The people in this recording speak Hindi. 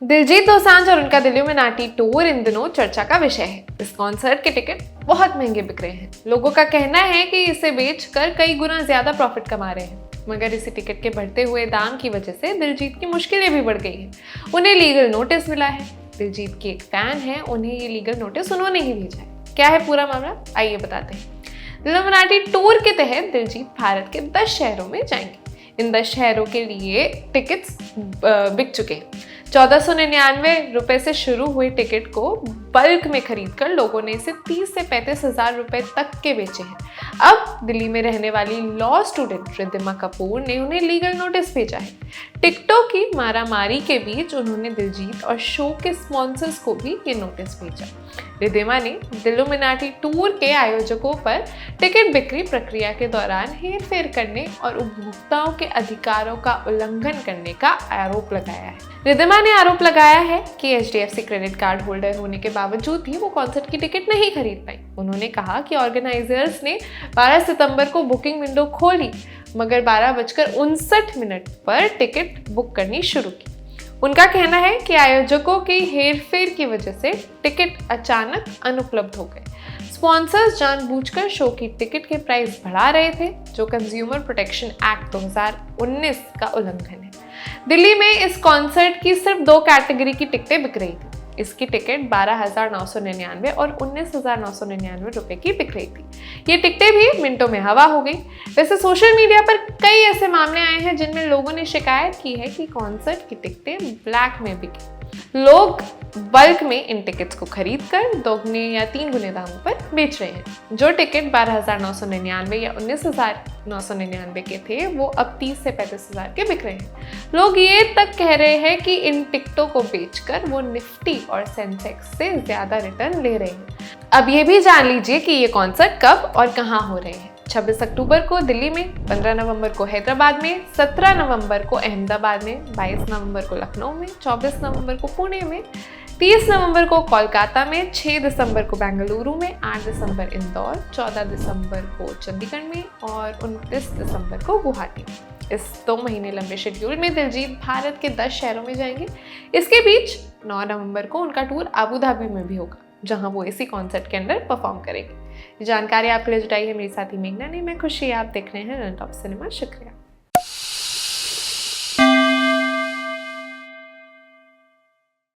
दिलजीत दोसांझ और उनका इल्यूमिनाटी टूर इन दिनों चर्चा का विषय है। इस कॉन्सर्ट के टिकट बहुत महंगे बिक रहे हैं। लोगों का कहना है कि इसे बेचकर कई गुना ज्यादा प्रॉफिट कमा रहे हैं, मगर इसी टिकट के बढ़ते हुए दाम की वजह से दिलजीत की मुश्किलें भी बढ़ गई हैं। उन्हें लीगल नोटिस मिला है। दिलजीत की एक फैन है, उन्हें ये लीगल नोटिस उन्होंने ही भेजा है। क्या है पूरा मामला, आइए बताते हैं। इल्यूमिनाटी टूर के तहत दिलजीत भारत के 10 शहरों में जाएंगे। इन 10 शहरों के लिए टिकट्स बिक चुके हैं। 1499 रुपए से शुरू हुए टिकट को बल्क में खरीदकर लोगों ने इसे 30 से 35 हजार रुपए तक के बेचे हैं। अब दिल्ली में रहने वाली लॉ स्टूडेंट रिद्धिमा कपूर ने उन्हें लीगल नोटिस भेजा है। टिकटों की मारामारी के बीच उन्होंने दिलजीत और शो के स्पॉन्सर्स को भी ये नोटिस भेजा। रिद्धिमा ने इल्यूमिनाटी टूर के आयोजकों पर टिकट बिक्री प्रक्रिया के दौरान हेरफेर करने और उपभोक्ताओं के अधिकारों का उल्लंघन करने का आरोप लगाया है। रिद्धिमा ने आरोप लगाया है कि HDFC क्रेडिट कार्ड होल्डर होने के बावजूद भी वो कॉन्सर्ट की टिकट नहीं खरीद पाई। उन्होंने कहा कि ऑर्गेनाइजर्स ने 12 सितंबर को बुकिंग विंडो खोली, मगर 12:59 पर टिकट बुक करनी शुरू की। उनका कहना है कि आयोजकों की हेरफेर की वजह से टिकट अचानक अनुपलब्ध हो गए। स्पॉन्सर्स जानबूझकर शो की टिकट के प्राइस बढ़ा रहे थे, जो कंज्यूमर प्रोटेक्शन एक्ट 2019 का उल्लंघन है। दिल्ली में इस कॉन्सर्ट की सिर्फ 2 कैटेगरी की टिकटें बिक रही थी। इसकी टिकट 12,999 और 19,999 रुपए की बिक रही थी। ये टिकटें भी मिनटों में हवा हो गई। वैसे सोशल मीडिया पर कई ऐसे मामले आए हैं जिनमें लोगों ने शिकायत की है कि कॉन्सर्ट की टिकटें ब्लैक में बिकी। लोग बल्क में इन टिकट्स को खरीदकर 2 या 3 गुने दामों पर बेच रहे हैं। जो टिकट 12,999 या 19,999 के थे, वो अब 30 से 35 हजार के बिक रहे हैं। लोग ये तक कह रहे हैं कि इन टिकटों को बेचकर वो निफ्टी और सेंसेक्स से ज्यादा रिटर्न ले रहे हैं। अब ये भी जान लीजिए कि ये कॉन्सर्ट कब और कहाँ हो रहे हैं। 26 अक्टूबर को दिल्ली में, 15 नवंबर को हैदराबाद में, 17 नवंबर को अहमदाबाद में, 22 नवंबर को लखनऊ में, 24 नवंबर को पुणे में, 30 नवंबर को कोलकाता में, 6 दिसंबर को बेंगलुरु में, 8 दिसंबर इंदौर, 14 दिसंबर को चंडीगढ़ में और 29 दिसंबर को गुवाहाटी। इस 2 महीने लंबे शेड्यूल में दिलजीत भारत के 10 शहरों में जाएंगे। इसके बीच 9 नवंबर को उनका टूर अबू धाबी में भी होगा, जहां वो इसी कॉन्सर्ट के अंदर परफॉर्म करेंगे। जानकारी आपके लिए जुटाई है मेरी साथी मेघना ने। मैं खुशी, आप देख रहे हैं रन टॉप सिनेमा। शुक्रिया।